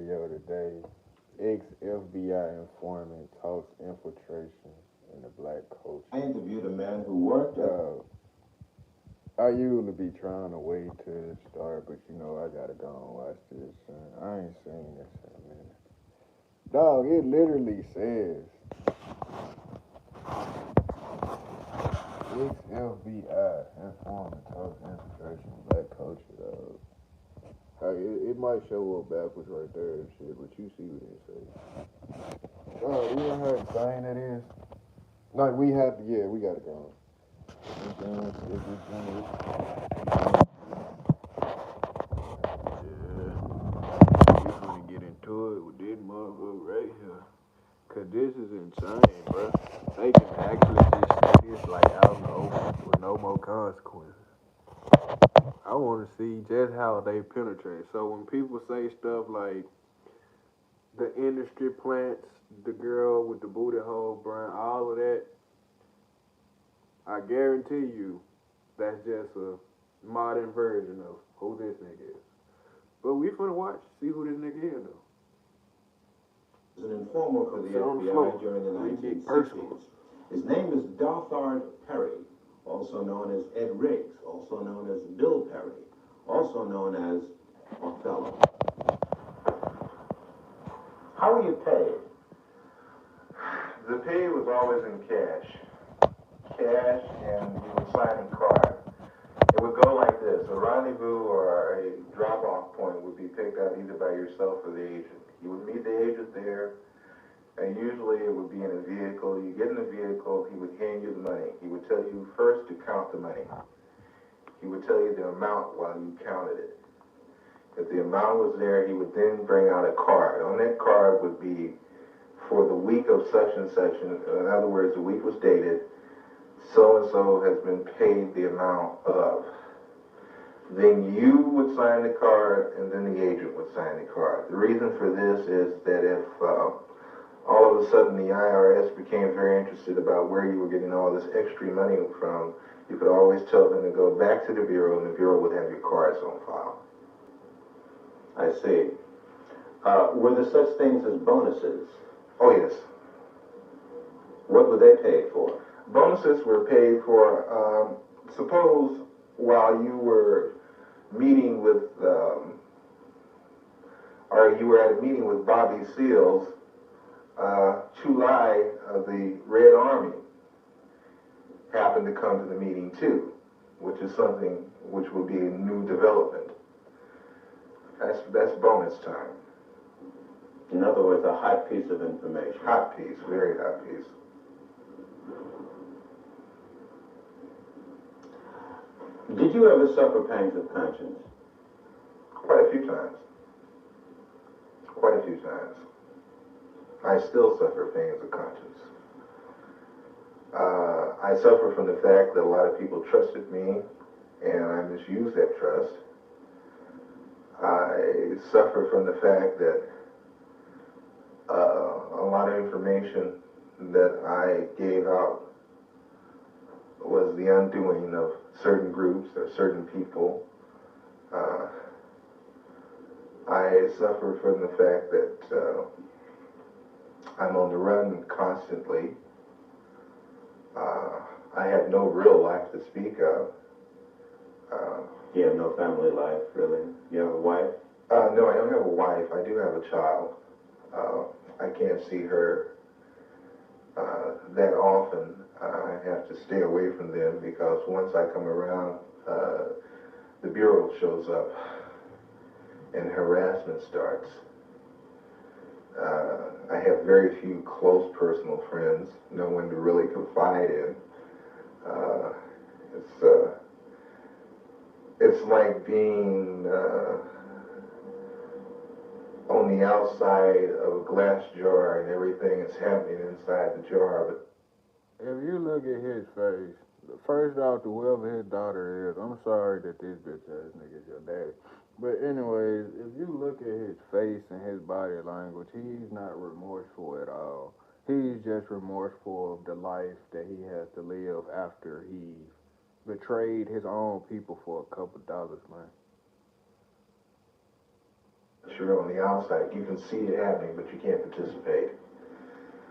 video today. Ex-FBI informant talks infiltration in the black culture. I interviewed a man who worked at... I usually be trying to wait till it start, but you know I gotta go and watch this. I ain't seen this in a minute. Dog, it literally says ex-FBI informant talks infiltration in black culture, dog. It might show up backwards right there and shit, but you see what it says. You know how insane it is? Like, we gotta go. Yeah, we gonna get into it with this motherfucker right here. Cause this is insane, bro. They can actually just say this like out in the open with no more consequences. I want to see just how they penetrate. So when people say stuff like the industry plants, the girl with the booty hole brand, all of that, I guarantee you that's just a modern version of who this nigga is. But we finna watch, see who this nigga is though. An informer for the FBI during the 1960s. His name is Dothard Perry, also known as Ed Riggs, also known as Bill Perry, also known as Othello. How were you paid? The pay was always in cash. Cash, and you would sign a card. It would go like this. A rendezvous or a drop-off point would be picked out either by yourself or the agent. You would meet the agent there, and usually it would be in a vehicle. You get in the vehicle, he would hand you the money. He would tell you first to count the money. He would tell you the amount while you counted it. If the amount was there, he would then bring out a card. On that card would be for the week of such and such. In other words, the week was dated. So-and-so has been paid the amount of. Then you would sign the card, and then the agent would sign the card. The reason for this is that if all of a sudden the IRS became very interested about where you were getting all this extra money from, you could always tell them to go back to the Bureau, and the Bureau would have your cards on file. I see. Were there such things as bonuses? Oh, yes. What were they paid for? Bonuses were paid for, suppose while you were meeting with, or you were at a meeting with Bobby Seals, Chulai of the Red Army happened to come to the meeting too, which is something which would be a new development. That's bonus time. In other words, a hot piece of information. Hot piece, very hot piece. Did you ever suffer pangs of conscience? Quite a few times. Quite a few times. I still suffer pangs of conscience. I suffer from the fact that a lot of people trusted me and I misused that trust. I suffer from the fact that a lot of information that I gave out was the undoing of certain groups or certain people. I suffer from the fact that I'm on the run constantly. I have no real life to speak of. You have no family life, really? You have a wife? No, I don't have a wife. I do have a child. I can't see her that often. I have to stay away from them because once I come around, the Bureau shows up and harassment starts. I have very few close personal friends, no one to really confide in. It's like being on the outside of a glass jar and everything is happening inside the jar. But if you look at his face, first off, to whoever his daughter is, I'm sorry that this bitch ass nigga is your daddy. But anyways, if you look at his face and his body language, he's not remorseful at all. He's just remorseful of the life that he has to live after he betrayed his own people for a couple dollars, man. You're on the outside. You can see it happening, but you can't participate.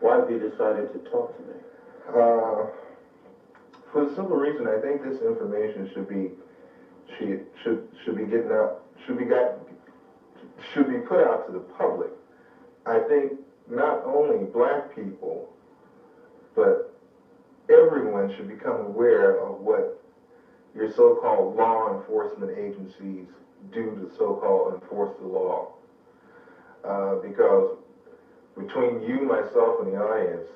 Why have you decided to talk to me? For the simple reason, I think this information should be getting out, should be put out to the public. I think not only black people, but everyone should become aware of what your so-called law enforcement agencies do to so-called enforce the law. Because between you, myself, and the audience,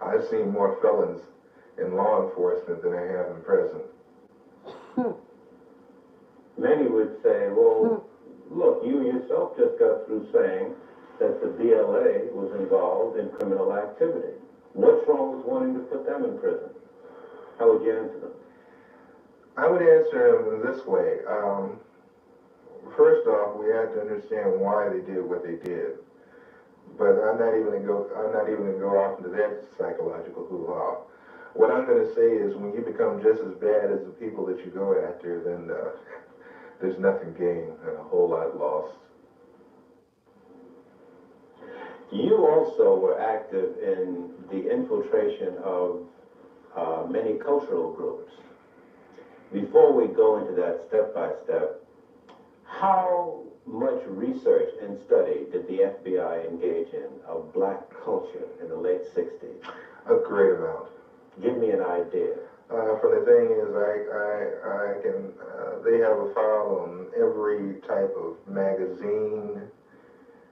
I've seen more felons in law enforcement than I have in prison. Many would say, well, look, you yourself just got through saying that the BLA was involved in criminal activity. What's wrong with wanting to put them in prison? How would you answer them? I would answer them this way. First off, we have to understand why they did what they did. But I'm not even gonna go off into that psychological hoo-ha. What I'm gonna say is, when you become just as bad as the people that you go after, then there's nothing gained and a whole lot lost. You also were active in the infiltration of many cultural groups. Before we go into that step by step, how much research and study did the FBI engage in of black culture in the late 60s? A great amount. Give me an idea. For the thing is, they have a file on every type of magazine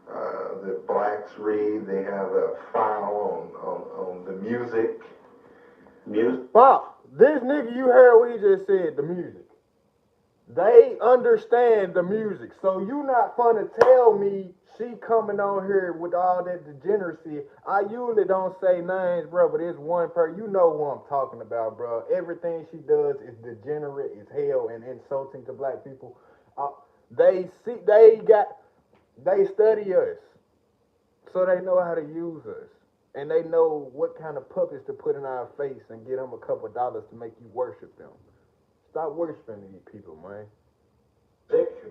that blacks read. They have a file on the music. Bob, this nigga you heard what he just said, the music. They understand the music. So you not finna tell me she coming on here with all that degeneracy. I usually don't say names, bro, but it's one person. You know who I'm talking about, bro. Everything she does is degenerate as hell and insulting to black people. They study us. So they know how to use us. And they know what kind of puppets to put in our face and get them a couple of dollars to make you worship them. Stop worshiping these people, man.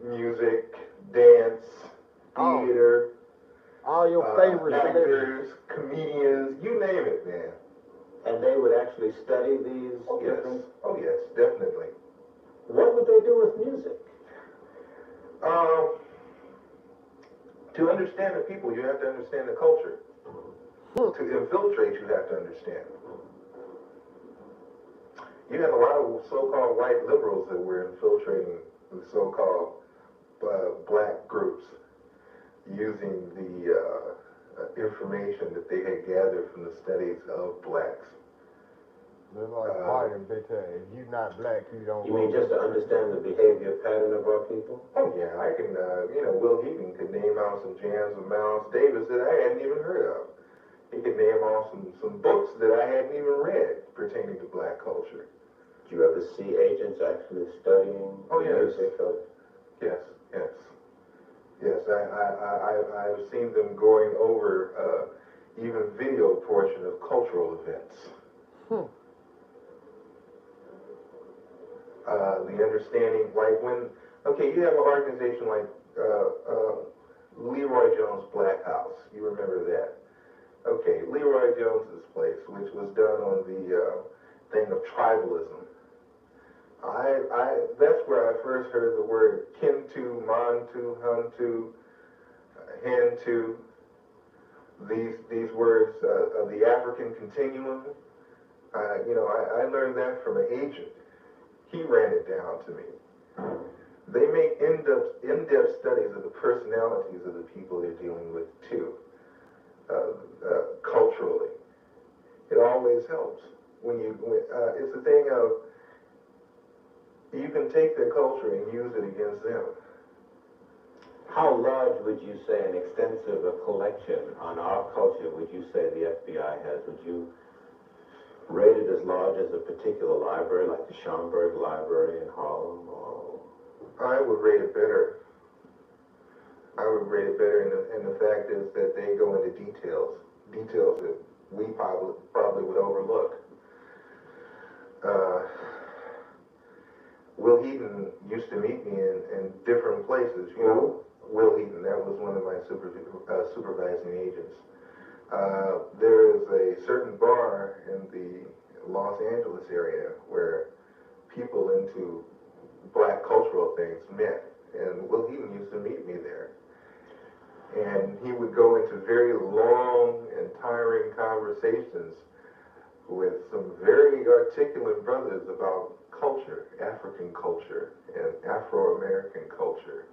Music, dance, theater, all your favorite actors, comedians, you name it, man. And they would actually study these different... Oh, yes, definitely. What would they do with music? To understand the people, you have to understand the culture. To infiltrate, you have to understand. You have a lot of so-called white liberals that were infiltrating the so-called black groups using the information that they had gathered from the studies of blacks. They're like Biden, bitch. If you not black, you don't. You mean just to understand the behavior pattern of our people? Oh yeah, I can. Will Heaton could name out some jams of Miles Davis that I hadn't even heard of. He could name off some books that I hadn't even read pertaining to black culture. Did you ever see agents actually studying music? Yes. I've seen them going over even video portion of cultural events. The understanding, like you have an organization like Leroy Jones' Black House. You remember that? Okay, Leroy Jones's place, which was done on the thing of tribalism. That's where I first heard the word Kintu, Mantu, Huntu, Hintu. These words of the African continuum. I learned that from an agent. He ran it down to me. They make in-depth studies of the personalities of the people they're dealing with too, culturally. It always helps it's a thing of you can take their culture and use it against them. How large would you say an extensive collection on our culture would you say the FBI has? Would you rate it as large as a particular library, like the Schomburg Library in Harlem? Or? I would rate it better. And the fact is that they go into details that we probably would overlook. Will Heaton used to meet me in different places. You know, Will Heaton, that was one of my supervising agents. There is a certain bar in the Los Angeles area where people into black cultural things met, and Will Heaton used to meet me there. And he would go into very long and tiring conversations with some very articulate brothers about culture, African culture, and Afro-American culture.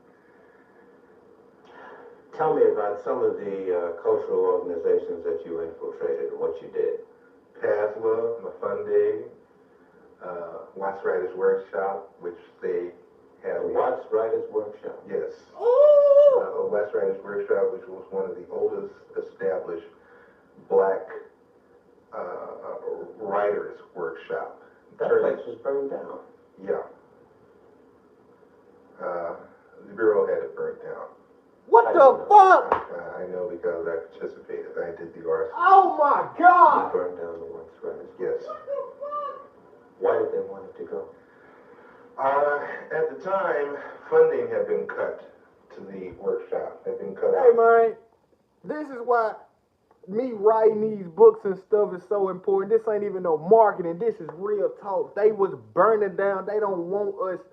Tell me about some of the cultural organizations that you infiltrated and what you did. PASLA, Mafunde, Watts Writers Workshop, which they had. Watts Writers Workshop? Yes. Watts Writers Workshop, which was one of the oldest established black writers workshop. That place was burned down. Yeah. The Bureau had it burnt down. What the fuck? I know because I participated. I did the arson. Oh my God! You burned down the Watts Writers. Yes. Why did they want it to go? At the time, funding had been cut to the workshop. Had been cut out. Hey man, this is why me writing these books and stuff is so important. This ain't even no marketing. This is real talk. They was burning down. They don't want us.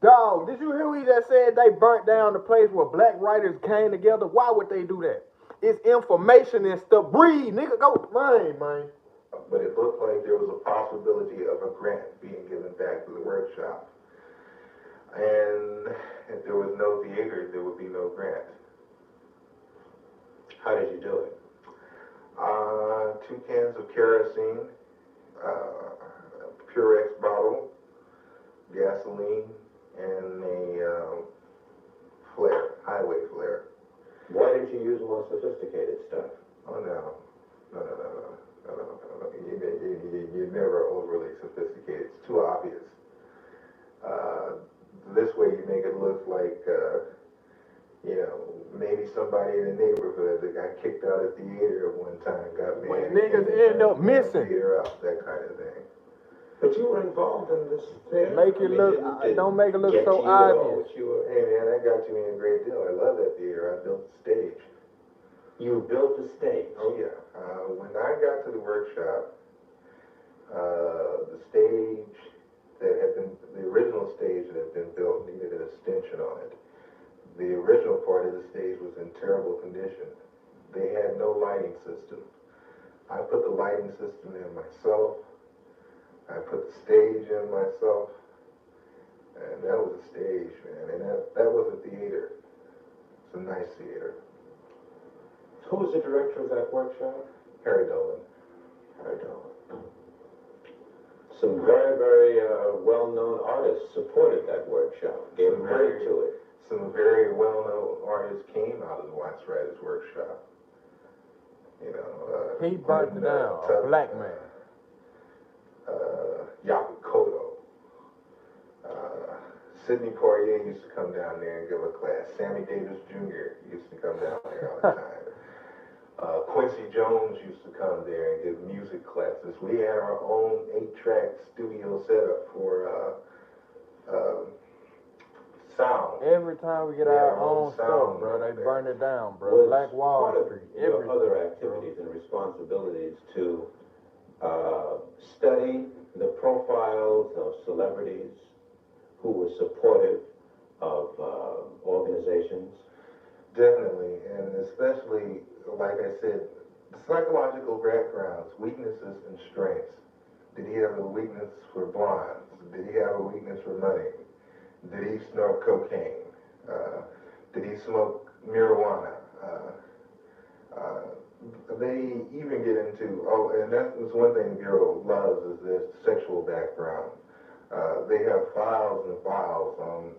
Dog, did you hear what he just said? They burnt down the place where black writers came together. Why would they do that? It's information and stuff. Breathe, nigga. Go, man. But it looked like there was a possibility of a grant being given back to the workshop. And if there was no theater, there would be no grant. How did you do it? 2 cans of kerosene, a Purex bottle, gasoline, and a flare, highway flare. Why didn't you use more sophisticated stuff? Oh no. You're never overly sophisticated. It's too obvious. This way you make it look like, maybe somebody in the neighborhood that got kicked out of the theater at one time got mad. When niggas end up missing. Theater up, that kind of thing. But you were involved in this theater. Make it look, don't make it look so obvious. Hey man, that got you in a great deal. I love that theater. I built the stage. You built the stage? Oh yeah. When I got to the workshop, the stage that had been, the original stage that had been built needed an extension on it. The original part of the stage was in terrible condition. They had no lighting system. I put the lighting system in myself. I put the stage in myself. And that was a stage, man. And that was a theater. It's a nice theater. Who was the director of that workshop? Harry Dolan. Some very, very well-known artists supported that workshop, gave credit to it. Some very well-known artists came out of the Watts Writers Workshop. He burnt it down, a black man. Yaku Kodo. Sidney Poitier used to come down there and give a class. Sammy Davis Jr. used to come down there all the time. Quincy Jones used to come there and give music classes. We had our own 8-track studio setup for sound. Every time we get our own stuff, bro, they burn it down, bro. Black Wall Street. Your other activities and responsibilities to study the profiles of celebrities who were supportive of organizations? Definitely, and especially, like I said, psychological backgrounds, weaknesses and strengths. Did he have a weakness for blondes? Did he have a weakness for money? Did he snort cocaine? Did he smoke marijuana? They even get into, and that was one thing the Bureau loves, is their sexual background. They have files and files on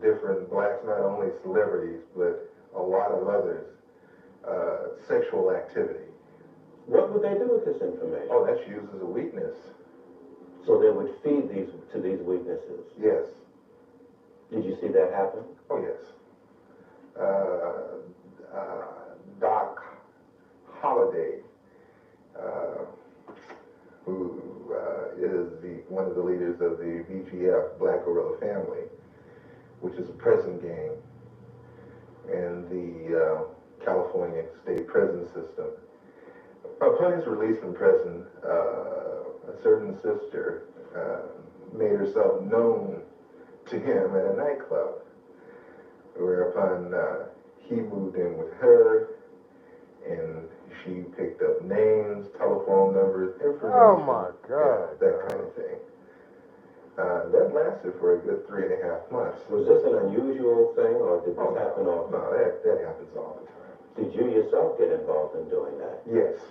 different blacks, not only celebrities, but a lot of others, sexual activity. What would they do with this information? Oh, that's used as a weakness. So they would feed these weaknesses? Yes. Did you see that happen? Oh, yes. Doc Holliday, who is one of the leaders of the BGF, Black Gorilla Family, which is a prison gang in the California state prison system. Upon his release from prison, a certain sister made herself known to him at a nightclub, whereupon he moved in with her, and she picked up names, telephone numbers, information. Oh my God. That kind of thing. That lasted for a good 3.5 months. Was this an unusual thing, or did this happen often? No, that happens all the time. Did you yourself get involved in doing that? Yes.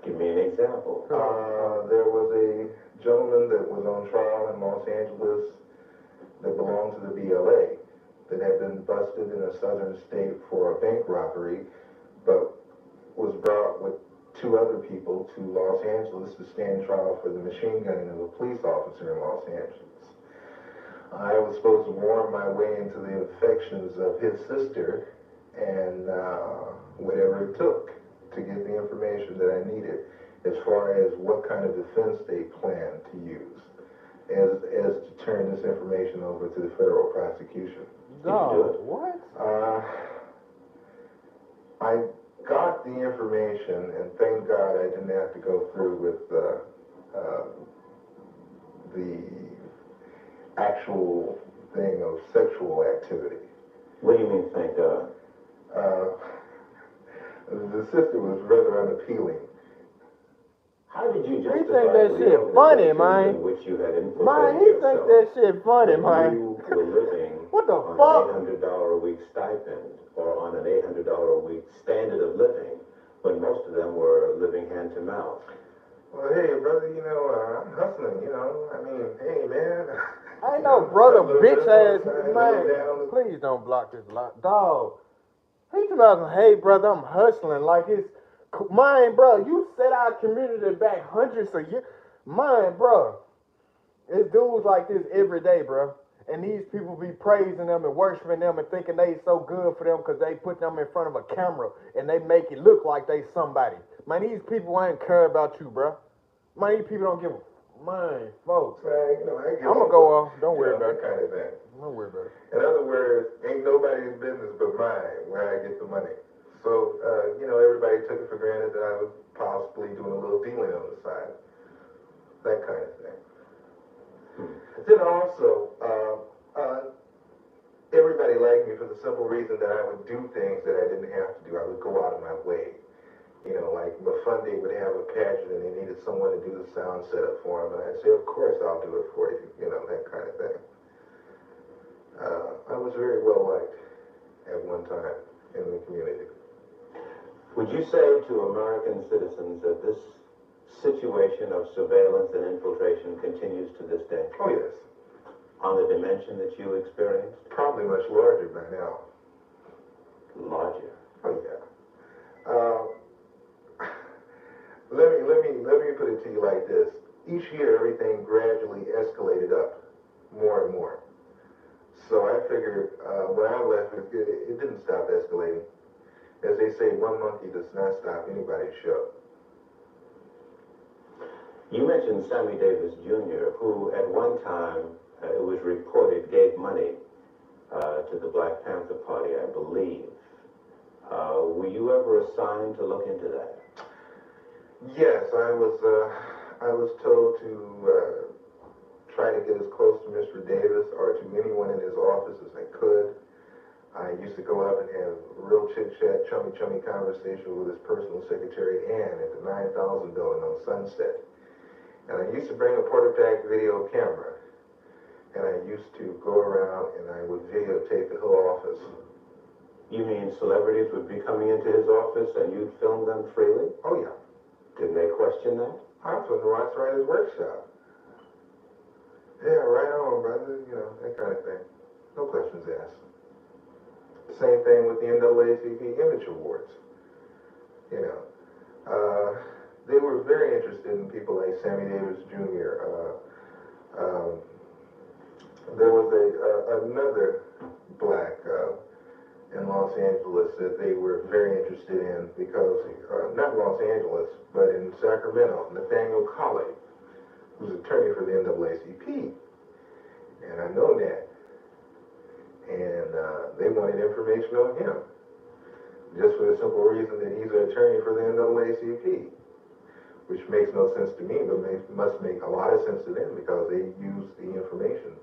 Give me an example. There was a gentleman that was on trial in Los Angeles that belonged to the BLA that had been busted in a southern state for a bank robbery, but was brought with 2 other people to Los Angeles to stand trial for the machine gunning of a police officer in Los Angeles. I was supposed to worm my way into the affections of his sister, and whatever it took to get the information that I needed as far as what kind of defense they planned to use as to turn this information over to the federal prosecution. No, what? I got the information, and thank God I didn't have to go through with the actual thing of sexual activity. What do you mean, thank God? The sister was rather unappealing. How did you justify He think that shit funny, man. in which you had infiltrated Man, he think that shit funny, man. You were living What the on fuck? an $800 a week stipend or on an $800 a week standard of living, when most of them were living hand to mouth. Well, hey, brother, I'm hustling, I mean, hey, man. Ain't no brother, bitch ass, man. Please don't block this lot. Dog. He talking about, hey, brother, I'm hustling like it's mine, bro. You set our community back hundreds of years. Mine, bro. It's dudes like this every day, bro. And these people be praising them and worshiping them and thinking they so good for them because they put them in front of a camera and they make it look like they somebody. Man, these people ain't care about you, bro. Man, these people don't give a man, folks. Man, I'm gonna go off. Don't worry about that kind of thing. Don't worry about it. In other words, ain't nobody's business but mine where I get the money. So, everybody took it for granted that I was possibly doing a little dealing on the side. That kind of thing. Then also, everybody liked me for the simple reason that I would do things that I didn't have to do. I would go out of my way. Like Mafunde would have a pageant and they needed someone to do the sound setup for him. And I'd say, of course, I'll do it for you. That kind of thing. I was very well liked at one time in the community. Would you say to American citizens that this situation of surveillance and infiltration continues to this day? Oh, yes. On the dimension that you experienced? Probably much larger by now. Larger? Oh, yeah. Let me put it to you like this. Each year, everything gradually escalated up more and more. So I figured when I left, it didn't stop escalating. As they say, one monkey does not stop anybody's show. You mentioned Sammy Davis Jr., who at one time, it was reported, gave money to the Black Panther Party, I believe. Were you ever assigned to look into that? Yes, I was told to try to get as close to Mr. Davis or to anyone in his office as I could. I used to go up and have real chit-chat, chummy conversation with his personal secretary, Ann, at the 9000 building on Sunset. And I used to bring a quarterback video camera, and I used to go around and I would videotape the whole office. You mean celebrities would be coming into his office and you'd film them freely? Oh, yeah. Didn't they question that? I was in the arthritis workshop. Yeah, right on, brother. That kind of thing. No questions asked. Same thing with the NAACP Image Awards. They were very interested in people like Sammy Davis Jr. There was another black in Los Angeles that they were very interested in because, not Los Angeles, but in Sacramento, Nathaniel Colley. who's attorney for the NAACP, and I know that. And they wanted information on him, just for the simple reason that he's an attorney for the NAACP, which makes no sense to me, but must make a lot of sense to them because they use the information.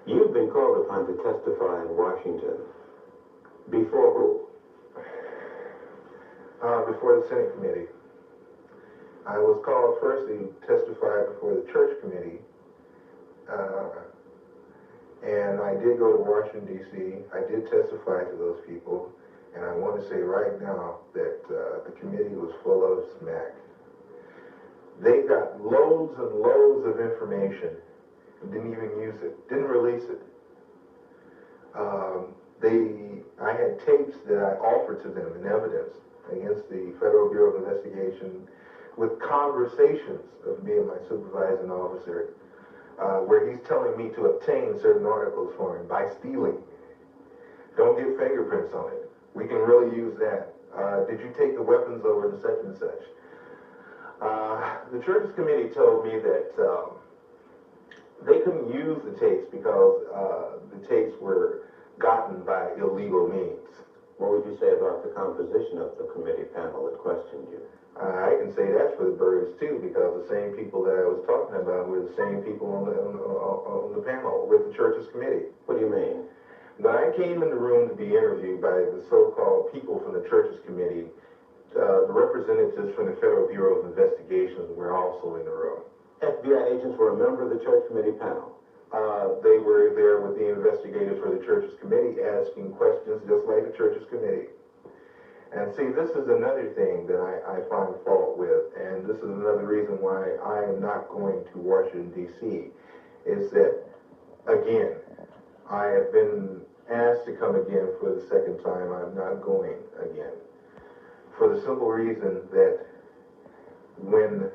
You've been called upon to testify in Washington. Before who? Before the Senate committee. I was called first to testify before the church committee, and I did go to Washington, D.C. I did testify to those people, and I want to say right now that the committee was full of smack. They got loads and loads of information and didn't even use it, didn't release it. I had tapes that I offered to them in evidence against the Federal Bureau of Investigation with conversations of me and my supervising officer where he's telling me to obtain certain articles for him by stealing. Don't get fingerprints on it. We can really use that. Did you take the weapons over to such and such? The church's committee told me that they couldn't use the tapes because the tapes were gotten by illegal means. What would you say about the composition of the committee panel that questioned you? I can say that's for the birds too, because the same people that I was talking about were the same people on the panel with the church's committee. What do you mean? When I came in the room to be interviewed by the so-called people from the church's committee, the representatives from the Federal Bureau of Investigations were also in the room. FBI agents were a member of the church committee panel. They were there with the investigators for the church's committee asking questions just like the church's committee. And see, this is another thing that I find fault with, and this is another reason why I am not going to Washington, D.C., is that, again, I have been asked to come again for the second time. I'm not going again. For the simple reason that when